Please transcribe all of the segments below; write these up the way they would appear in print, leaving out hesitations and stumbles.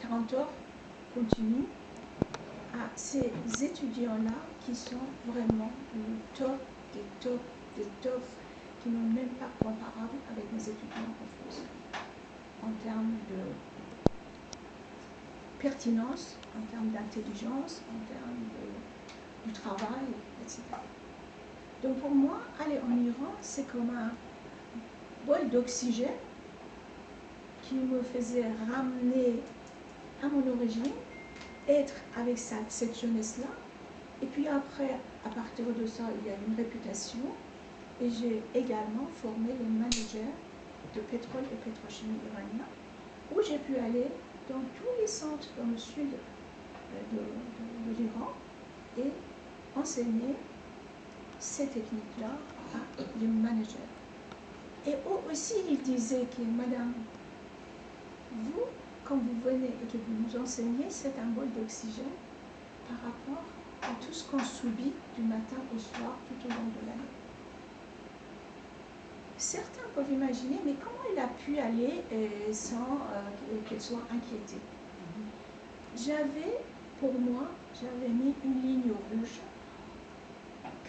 40 heures continues à ces étudiants-là qui sont vraiment le top des tops des tops, qui n'ont même pas comparable avec mes étudiants en France, en termes de pertinence, en termes d'intelligence, en termes du travail, etc. Donc pour moi, aller en Iran, c'est comme un bol d'oxygène qui me faisait ramener à mon origine, être avec cette jeunesse-là. Et puis après, à partir de ça, il y a une réputation. Et j'ai également formé les managers de pétrole et pétrochimie iranien, où j'ai pu aller dans tous les centres dans le sud de l'Iran et enseigner ces techniques-là à les managers. Et eux aussi, ils disaient que, madame, vous, quand vous venez et que vous nous enseignez, c'est un bol d'oxygène par rapport à tout ce qu'on subit du matin au soir tout au long de l'année. Certains peuvent imaginer, mais comment il a pu aller sans qu'elle soit inquiétée? Pour moi, j'avais mis une ligne rouge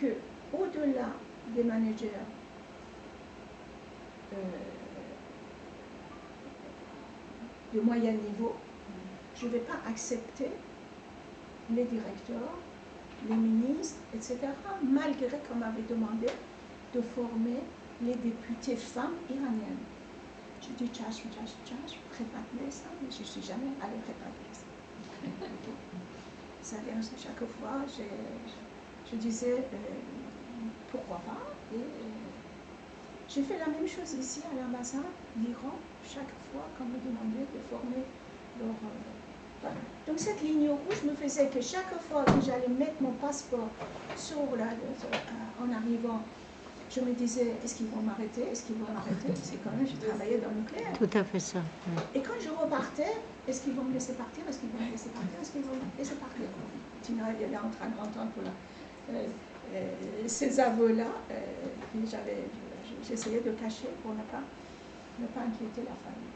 que, au-delà des managers de moyen niveau, je ne vais pas accepter les directeurs, les ministres, etc., malgré qu'on m'avait demandé de former les députés femmes iraniennes. Je dis tchash, préparer ça, mais je ne suis jamais allée préparer ça. C'est-à-dire, chaque fois, je disais pourquoi pas. Et j'ai fait la même chose ici à l'ambassade d'Iran, chaque fois qu'on me demandait de former leur. Voilà. Donc cette ligne rouge me faisait que chaque fois que j'allais mettre mon passeport en arrivant, je me disais, est-ce qu'ils vont m'arrêter? Est-ce qu'ils vont m'arrêter? Parce que quand même, je travaillais dans le nucléaire. Tout à fait ça. Oui. Et quand je repartais, est-ce qu'ils vont me laisser partir? Est-ce qu'ils vont me laisser partir? Est-ce qu'ils vont me laisser partir? Sinon, elle est en train d'entendre ces aveux-là, j'essayais de cacher pour ne pas inquiéter la famille.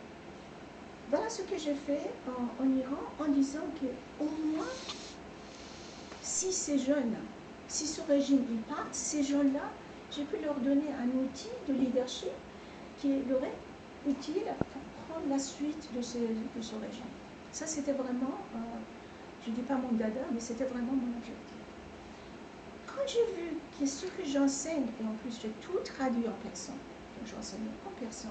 Voilà ce que j'ai fait en Iran, en disant qu'au moins, si ces jeunes, si ce régime il part, ces gens-là, j'ai pu leur donner un outil de leadership qui leur est utile pour prendre la suite de ce régime. Ça, c'était vraiment, je ne dis pas mon dada, mais c'était vraiment mon objectif. Quand j'ai vu que ce que j'enseigne, et en plus j'ai tout traduit en persan, donc j'enseigne en persan,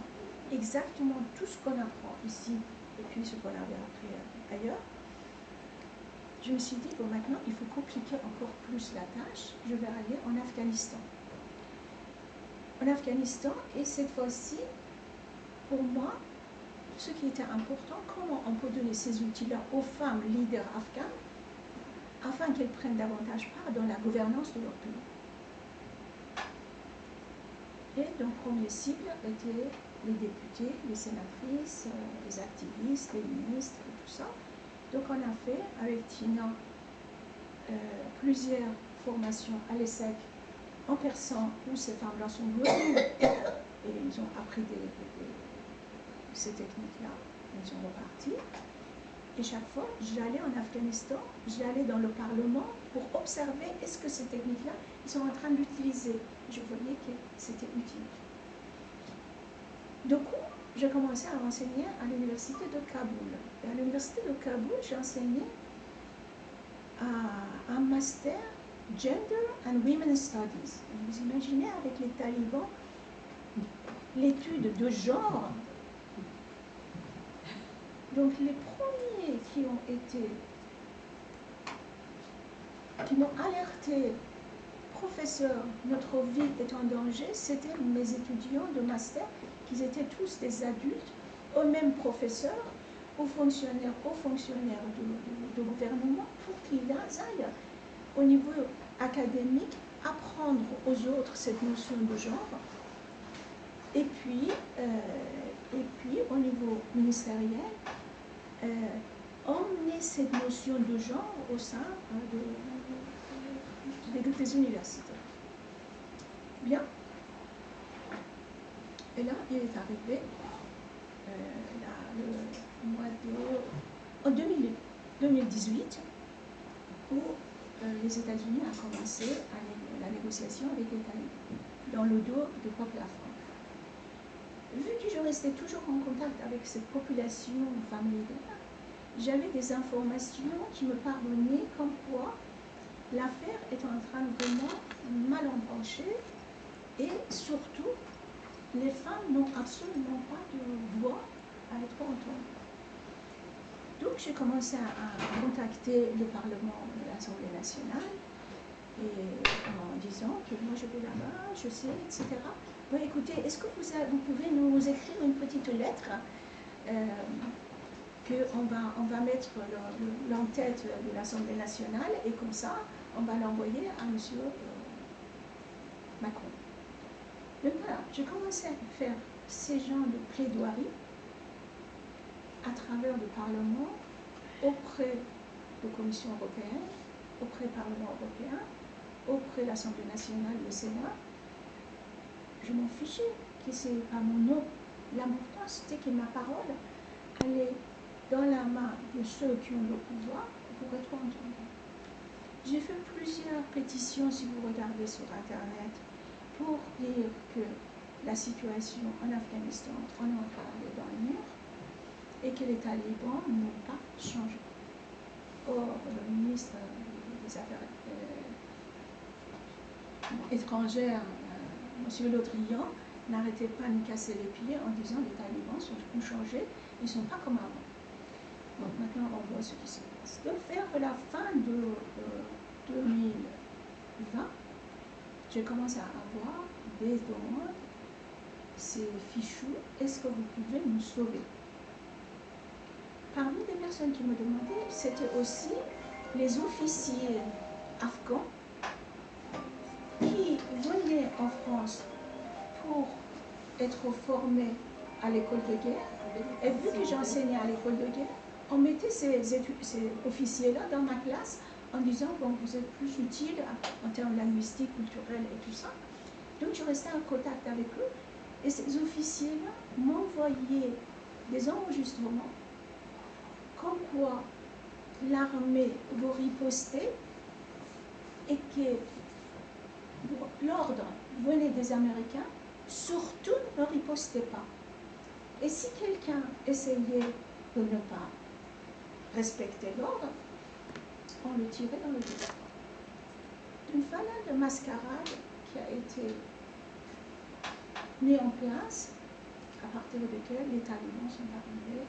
exactement tout ce qu'on apprend ici, et puis ce qu'on avait appris ailleurs, je me suis dit, bon, maintenant, il faut compliquer encore plus la tâche, je vais aller en Afghanistan. En Afghanistan, et cette fois-ci, pour moi, ce qui était important, comment on peut donner ces outils-là aux femmes leaders afghanes, afin qu'elles prennent davantage part dans la gouvernance de leur pays. Et donc, premier cible étaient les députés, les sénatrices, les activistes, les ministres et tout ça. Donc, on a fait avec Tina plusieurs formations à l'ESSEC en persan où ces femmes-là sont venues et ils ont appris ces techniques-là, ils sont repartis. Et chaque fois, j'allais en Afghanistan, j'allais dans le Parlement pour observer est-ce que ces techniques-là, ils sont en train d'utiliser. Je voyais que c'était utile. Du coup, j'ai commencé à enseigner à l'université de Kaboul. Et à l'université de Kaboul, j'ai enseigné un master Gender and Women's Studies. Vous imaginez avec les talibans, l'étude de genre. Donc les premiers qui m'ont alerté, professeur, notre vie est en danger, c'était mes étudiants de master, qui étaient tous des adultes, eux-mêmes professeurs, hauts fonctionnaires de gouvernement, pour qu'ils aillent au niveau académique apprendre aux autres cette notion de genre, et puis au niveau ministériel, emmener cette notion de genre au sein des universités. Bien. Et là, il est arrivé le mois de... En 2000, 2018, où les États-Unis ont commencé la négociation avec les talibans, dans le dos du peuple afghan. Vu que je restais toujours en contact avec cette population familiale, j'avais des informations qui me parvenaient comme quoi l'affaire est en train de vraiment mal embrancher et surtout, les femmes n'ont absolument pas de voix à être entendues. Donc j'ai commencé à contacter le Parlement de l'Assemblée nationale et en disant que moi je vais là-bas, je sais, etc. Bon, écoutez, est-ce que vous pouvez nous écrire une petite lettre qu'on va mettre l'entête de l'Assemblée nationale et comme ça, on va l'envoyer à M. Macron. Donc voilà, j'ai commencé à faire ces genres de plaidoirie à travers le Parlement, auprès de la Commission européenne, auprès du Parlement européen, auprès de l'Assemblée nationale, le Sénat. Je m'en fichais que ce n'est pas mon nom. L'important, c'était que ma parole allait dans la main de ceux qui ont le pouvoir pour être entendue. J'ai fait plusieurs pétitions, si vous regardez sur Internet, pour dire que la situation en Afghanistan, on est en train d'aller dans le mur et que les talibans n'ont pas changé. Or, le ministre des Affaires étrangères, M. Le Drian, n'arrêtait pas de nous casser les pieds en disant que les talibans ont changé, ils ne sont pas comme avant. Donc maintenant, on voit ce qui se passe. Donc vers la fin de 2020, j'ai commencé à avoir des demandes, ces fichus, est-ce que vous pouvez nous sauver? Parmi les personnes qui me demandaient, c'était aussi les officiers afghans qui venaient en France pour être formés à l'école de guerre. Et vu que j'enseignais à l'école de guerre, on mettait ces officiers-là dans ma classe en disant bon, vous êtes plus utile en termes linguistiques, culturels et tout ça. Donc je restais en contact avec eux et ces officiers-là m'envoyaient des enregistrements comme quoi l'armée va riposter et que l'ordre venait des Américains, surtout ne ripostez pas. Et si quelqu'un essayait de ne pas respecter l'ordre, on le tirait dans le dos. Une voilà de mascarade qui a été mise en place à partir de laquelle les talibans sont arrivés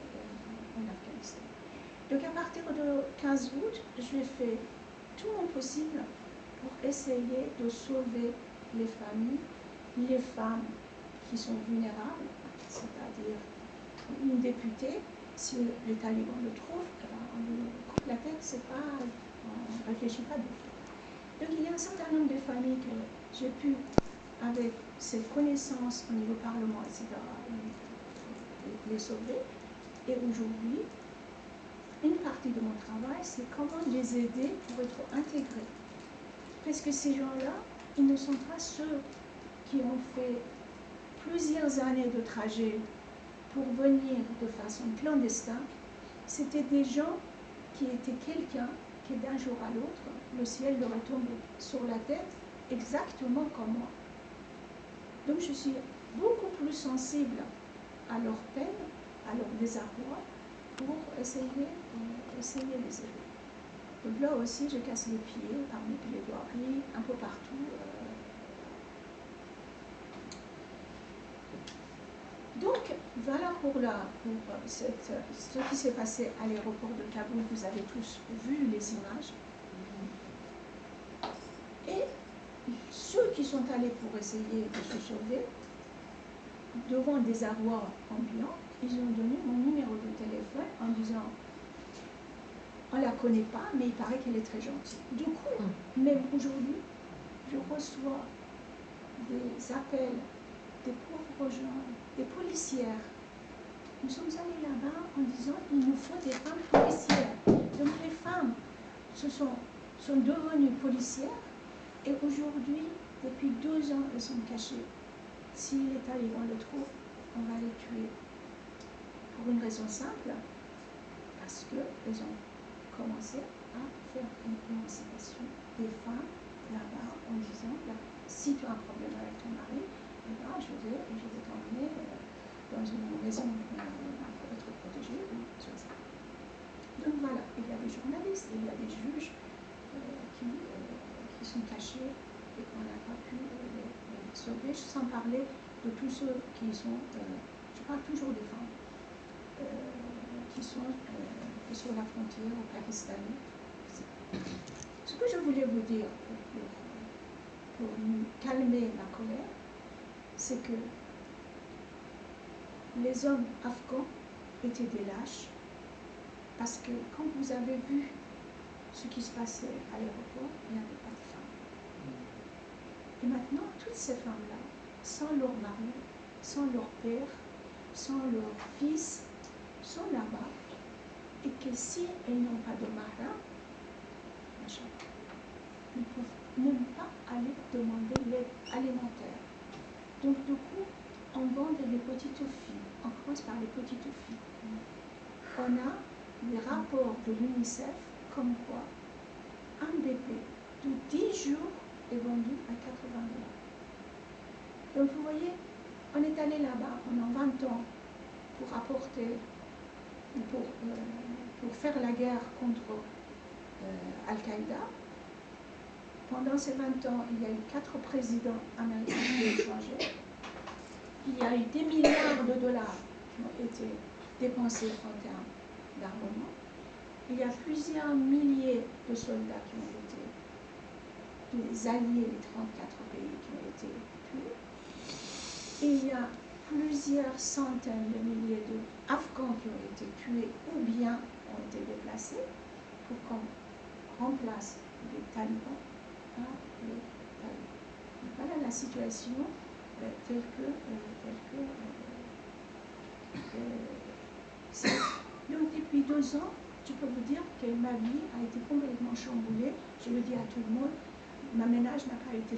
en Afghanistan. Donc à partir du 15 août, j'ai fait tout mon possible pour essayer de sauver les familles, les femmes qui sont vulnérables, c'est-à-dire une députée, si les talibans le trouvent, on lui coupe la tête, c'est pas, on ne réfléchit pas du tout. Donc il y a un certain nombre de familles que j'ai pu, avec cette connaissance au niveau parlement, etc., les sauver. Et aujourd'hui, une partie de mon travail, c'est comment les aider pour être intégrés. Parce que ces gens-là, ils ne sont pas ceux qui ont fait plusieurs années de trajet pour venir de façon clandestine. C'était des gens qui étaient quelqu'un qui, d'un jour à l'autre, le ciel leur est tombé sur la tête, exactement comme moi. Donc je suis beaucoup plus sensible à leur peine, à leur désarroi, pour essayer les aider. Donc là aussi, je casse les pieds par mes plaidoiries, un peu partout. Donc, voilà pour ce qui s'est passé à l'aéroport de Kaboul. Vous avez tous vu les images. Et ceux qui sont allés pour essayer de se sauver, devant des désarroi ambiant, ils ont donné mon numéro de téléphone en disant on ne la connaît pas, mais il paraît qu'elle est très gentille. Du coup, même aujourd'hui, je reçois des appels des pauvres gens, des policières. Nous sommes allés là-bas en disant il nous faut des femmes policières. Donc les femmes sont devenues policières et aujourd'hui, depuis 2 ans, elles sont cachées. Si les talibans le trouvent, on va les tuer. Pour une raison simple, parce qu'elles ont commencé à faire une émancipation des femmes là-bas en disant, là, si tu as un problème avec ton mari, eh ben, je vais t'emmener dans une maison pour être protégée, ou sur ça. Donc voilà, il y a des journalistes, il y a des juges qui sont cachés et qu'on n'a pas pu les sauver, sans parler de tous ceux qui sont, je parle toujours des femmes, qui sont sur la frontière au Pakistan. Ce que je voulais vous dire pour calmer ma colère, c'est que les hommes afghans étaient des lâches, parce que quand vous avez vu ce qui se passait à l'aéroport, il n'y avait pas de femmes. Et maintenant, toutes ces femmes-là, sans leur mari, sans leur père, sans leur fils, sont là-bas, et que si elles n'ont pas de mari, ne peuvent même pas aller demander l'aide alimentaire. Donc du coup, on vend les petites filles, on commence par les petites filles. On a des rapports de l'UNICEF comme quoi un bébé de 10 jours est vendu à 80 $. Donc vous voyez, on est allé là-bas pendant 20 ans pour apporter, pour faire la guerre contre Al-Qaïda. Pendant ces 20 ans, il y a eu 4 présidents américains qui ont changé. Il y a eu des milliards de dollars qui ont été dépensés en termes d'armement. Il y a plusieurs milliers de soldats qui ont été, des alliés des 34 pays qui ont été tués. Et il y a plusieurs centaines de milliers d'Afghans qui ont été tués ou bien ont été déplacés pour qu'on remplace les talibans par les talibans. Voilà la situation telle que donc depuis 2 ans, je peux vous dire que ma vie a été complètement chamboulée. Je le dis à tout le monde, ma ménage n'a pas été